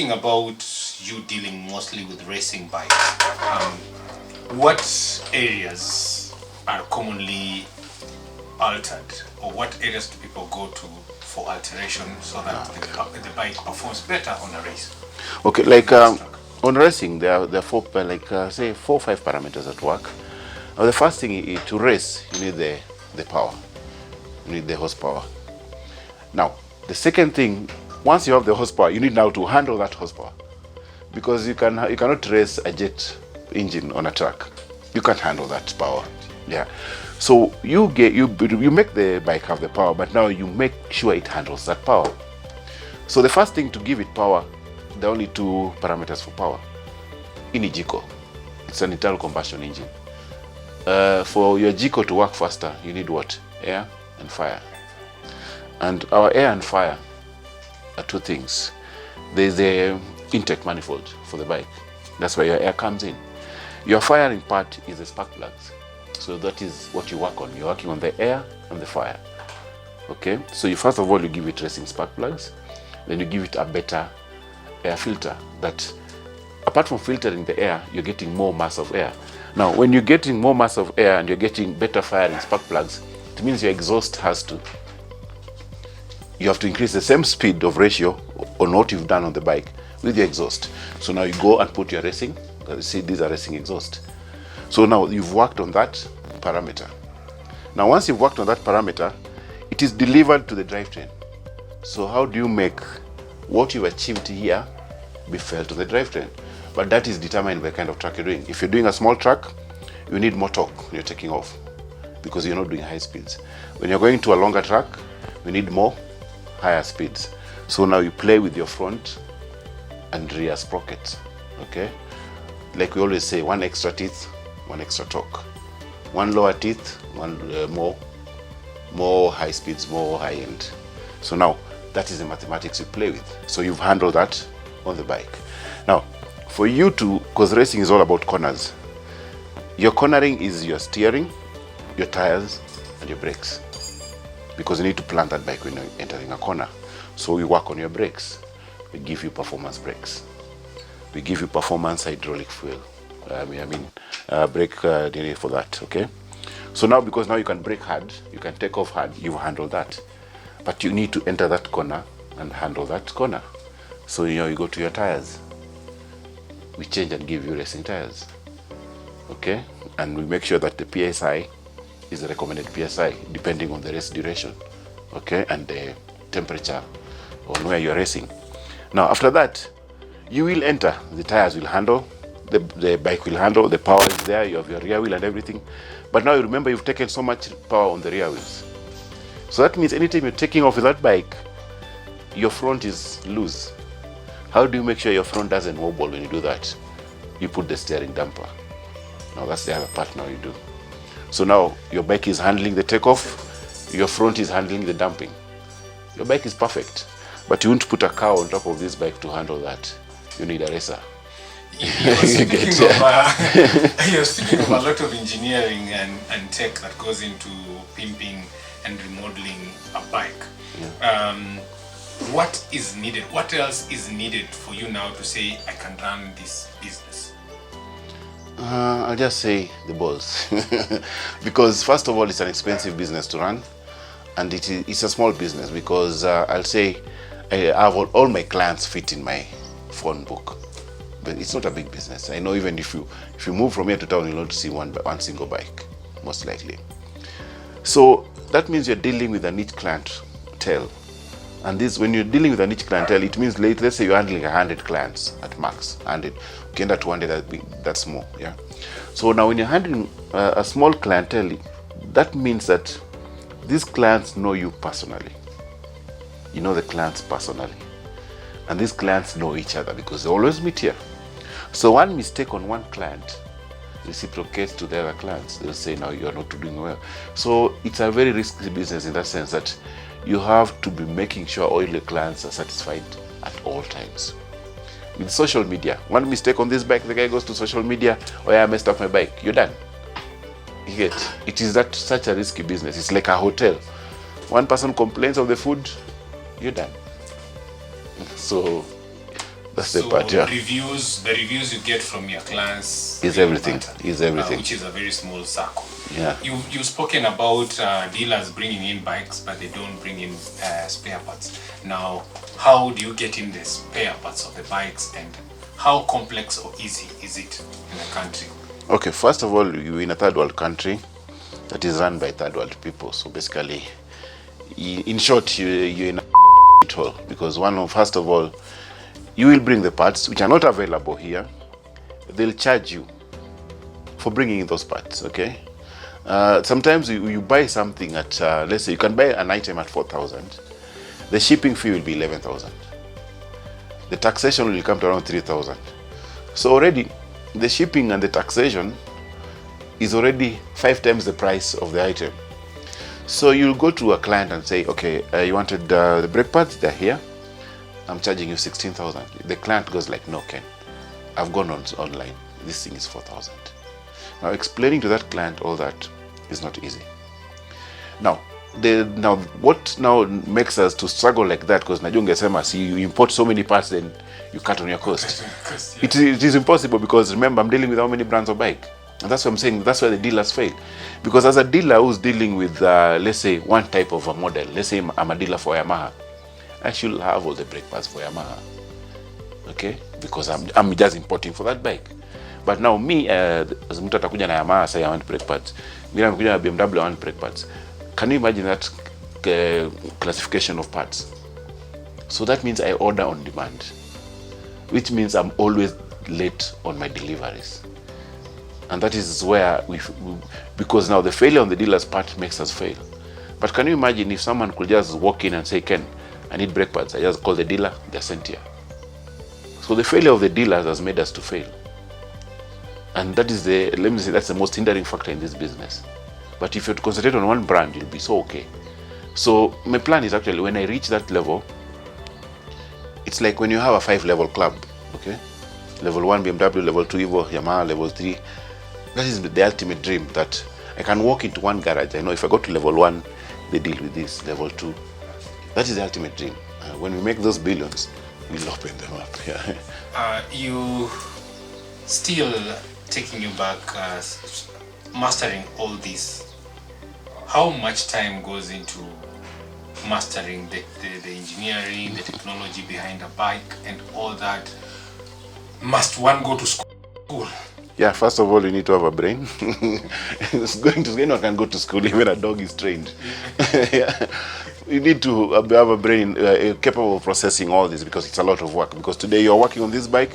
talking about you dealing mostly with racing bikes, what areas are commonly altered, or what areas do people go to for alteration so that the bike performs better on a race? Okay, like on racing, there are four, say 4 or 5 parameters at work. The first thing is to race, you need the power, you need the horsepower. Now, the second thing, once you have the horsepower, you need now to handle that horsepower, because you cannot race a jet engine on a track. You can't handle that power. Yeah. So you make the bike have the power, but now you make sure it handles that power. So the first thing to give it power, there are only 2 parameters for power. In a Jiko, it's an internal combustion engine. For your Jiko to work faster, you need what? Air and fire. And our air and fire are 2 things. There's the intake manifold for the bike. That's where your air comes in. Your firing part is the spark plugs. So that is what you work on. You're working on the air and the fire. Okay? So you first of all, you give it racing spark plugs. Then you give it a better air filter that, apart from filtering the air, you're getting more mass of air. Now, when you're getting more mass of air and you're getting better firing spark plugs, it means your exhaust you have to increase the same speed of ratio on what you've done on the bike with your exhaust. So now you go and put your racing, you see these are racing exhaust. So now you've worked on that parameter. Now once you've worked on that parameter, it is delivered to the drivetrain. So how do you make what you achieved here be felt to the drivetrain? But that is determined by the kind of track you're doing. If you're doing a small track, you need more torque when you're taking off, because you're not doing high speeds. When you're going to a longer track, you need more higher speeds. So now you play with your front and rear sprockets. Okay, like we always say, 1 extra teeth, 1 extra torque. 1 lower teeth, 1 more high speeds, more high end. So now that is the mathematics you play with. So you've handled that on the bike. Now for you to, because racing is all about corners, your cornering is your steering, your tires and your brakes, because you need to plant that bike when you're entering a corner. So we work on your brakes. We give you performance brakes. We give you performance hydraulic fuel. Brake DNA for that. Okay. So now, because now you can brake hard, you can take off hard, you've handled that. But you need to enter that corner and handle that corner. So you go to your tires. We change and give you racing tires. Okay. And we make sure that the PSI is the recommended PSI depending on the race duration. Okay. And the temperature on where you're racing. Now after that, you will enter, the tires will handle, the bike will handle, the power is there, you have your rear wheel and everything. But now you remember you've taken so much power on the rear wheels. So that means anytime you're taking off with that bike, your front is loose. How do you make sure your front doesn't wobble when you do that? You put the steering damper. Now that's the other part now you do. So now your bike is handling the takeoff, your front is handling the damping. Your bike is perfect. But you won't put a car on top of this bike to handle that. You need a racer. You're speaking of a lot of engineering and tech that goes into pimping and remodeling a bike. Yeah. What is needed? What else is needed for you now to say, I can run this business? I'll just say the balls. Because first of all, it's an expensive business to run. And it's a small business, because I'll say I have all my clients fit in my phone book. But it's not a big business. I know even if you move from here to town, you'll not see one single bike, most likely. So that means you're dealing with a niche clientele. And this, when you're dealing with a niche clientele, it means, let's say you're handling 100 clients at max, 100. Okay, that 200, that's more, yeah. So now when you're handling a small clientele, that means that these clients know you personally. You know the clients personally. And these clients know each other because they always meet here. So one mistake on one client reciprocates to the other clients. They'll say, no, you're not doing well. So it's a very risky business in that sense that you have to be making sure all your clients are satisfied at all times. With social media, one mistake on this bike, the guy goes to social media, oh yeah, I messed up my bike, you're done. You get, it is such a risky business. It's like a hotel. One person complains of the food, you're done. So That's so the part, yeah. the reviews you get from your clients Is really everything. matter, Is everything. which is a very small circle. Yeah. You've spoken about dealers bringing in bikes, but they don't bring in spare parts. Now, how do you get in the spare parts of the bikes, and how complex or easy is it in the country? Okay, first of all, you're in a third world country that is run by third world people. So basically, in short, you're in a hole, because first of all, you will bring the parts which are not available here. They'll charge you for bringing in those parts, okay? Sometimes you buy something at, let's say you can buy an item at 4,000. The shipping fee will be 11,000. The taxation will come to around 3,000. So already, the shipping and the taxation is already 5 times the price of the item. So you'll go to a client and say, okay, you wanted the brake pads, they're here. I'm charging you 16,000. The client goes like, no, Ken, I've gone online. This thing is 4,000. Now explaining to that client all that is not easy. Now what now makes us to struggle like that, because najua ungesema see you import so many parts, then you cut on your cost. Yeah. It is impossible, because remember, I'm dealing with how many brands of bike, and that's what I'm saying. That's why the dealers fail, because as a dealer who's dealing with let's say one type of a model, let's say I'm a dealer for Yamaha, I should have all the brake pads for Yamaha, okay, because I'm just importing for that bike. But now me, as mtu atakuja na Yamaha, say I want brake pads, mimi nakuja na BMW, I want brake pads. Can you imagine that classification of parts? So that means I order on demand, which means I'm always late on my deliveries. And that is where because now the failure on the dealer's part makes us fail. But can you imagine if someone could just walk in and say, Ken, I need brake pads. I just call the dealer, they're sent here. So the failure of the dealers has made us to fail. And that is let me say, that's the most hindering factor in this business. But if you concentrate on one brand, you'll be so okay. So my plan is actually, when I reach that level, it's like when you have a 5-level club, okay? Level 1 BMW, level 2 Evo, Yamaha, level 3. That is the ultimate dream, that I can walk into one garage. I know if I go to level 1, they deal with this, level 2. That is the ultimate dream. When we make those billions, we'll open them up. Yeah. You still taking you back, mastering all this. How much time goes into mastering the engineering, the technology behind a bike and all that? Must one go to school? Yeah, first of all, you need to have a brain. Anyone can go to school, even a dog is trained. Yeah. You need to have a brain capable of processing all this, because it's a lot of work. Because today you're working on this bike,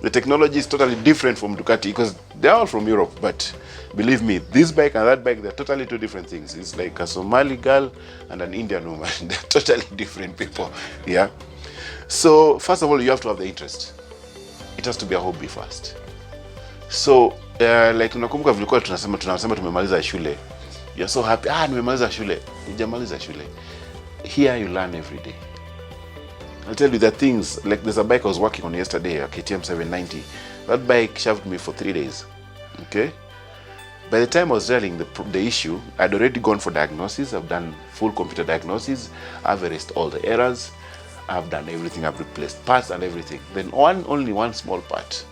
the technology is totally different from Ducati, because they're all from Europe. But believe me, this bike and that bike, they're totally two different things. It's like a Somali girl and an Indian woman. They're totally different people. Yeah. So first of all, you have to have the interest. It has to be a hobby first. So like unakumbuka vilikuwa tunasema tumemaliza shule. You're so happy. Nimemaliza shule. Hujamaliza shule. Here you learn every day. I'll tell you the things, like there's a bike I was working on yesterday, a KTM 790. That bike shoved me for 3 days. Okay? By the time I was realizing the issue, I'd already gone for diagnosis. I've done full computer diagnosis. I've erased all the errors. I've done everything. I've replaced parts and everything. Then only one small part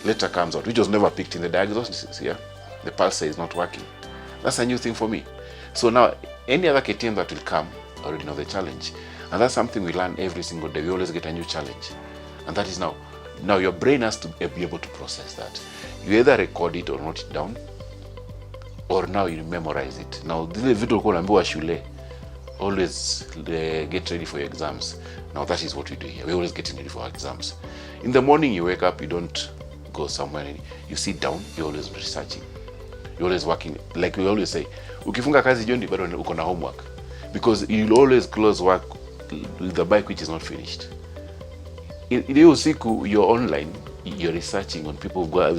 later comes out, which was never picked in the diagnosis. Yeah? The pulser is not working. That's a new thing for me. So now, any other KTM that will come, I already know the challenge. And that's something we learn every single day. We always get a new challenge. And that is now your brain has to be able to process that. You either record it or note it down, or now you memorize it. Now, this video called shule, always get ready for your exams. Now, that is what we do here. We're always getting ready for our exams. In the morning, you wake up, you don't go somewhere. You sit down, you're always researching. You're always working. Like we always say, ukifunga kazi jioni bado uko na homework. Because you'll always close work with the bike which is not finished. In usiku, you're online, you're researching on people who have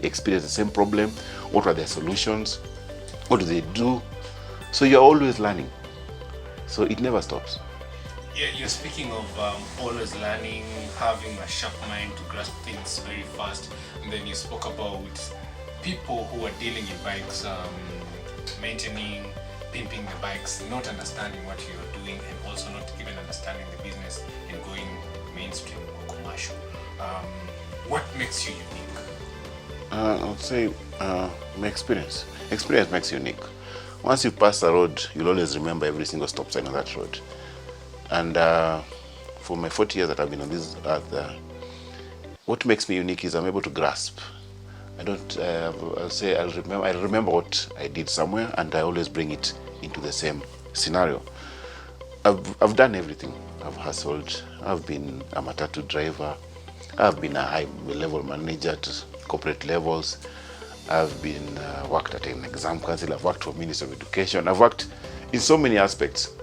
experienced the same problem. What are their solutions? What do they do? So you're always learning. So it never stops. Yeah, you're speaking of always learning, having a sharp mind to grasp things very fast. And then you spoke about people who are dealing in bikes, maintaining, pimping the bikes, not understanding what you're doing, and also not even understanding the business and going mainstream or commercial. What makes you unique? I would say my experience. Experience makes you unique. Once you pass the road, you'll always remember every single stop sign on that road. And for my 40 years that I've been on this earth, what makes me unique is I'm able to grasp. I don't. I'll say I remember what I did somewhere, and I always bring it into the same scenario. I've done everything. I've hustled. I've been a matatu driver. I've been a high-level manager at corporate levels. I've been worked at an exam council. I've worked for Ministry of Education. I've worked in so many aspects.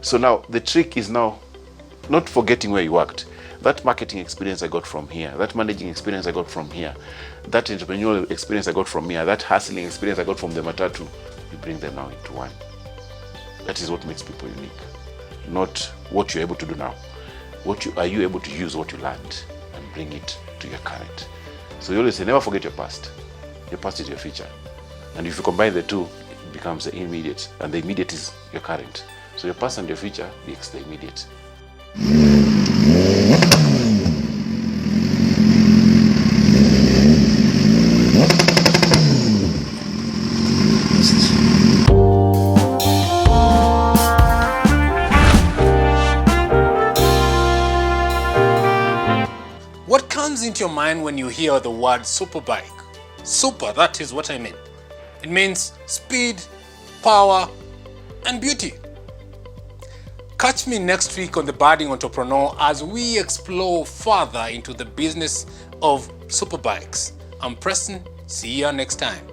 So now the trick is now not forgetting where you worked. That marketing experience I got from here, that managing experience I got from here, that entrepreneurial experience I got from here, that hustling experience I got from the matatu, you bring them now into one. That is what makes people unique. Not what you're able to do now. Are you able to use what you learned and bring it to your current? So you always say, never forget your past. Your past is your future. And if you combine the two, it becomes the immediate. And the immediate is your current. So your past and your future makes the immediate. What comes into your mind when you hear the word superbike? Super, that is what I mean. It means speed, power, and beauty. Catch me next week on The Budding Entrepreneur as we explore further into the business of superbikes. I'm Preston. See you next time.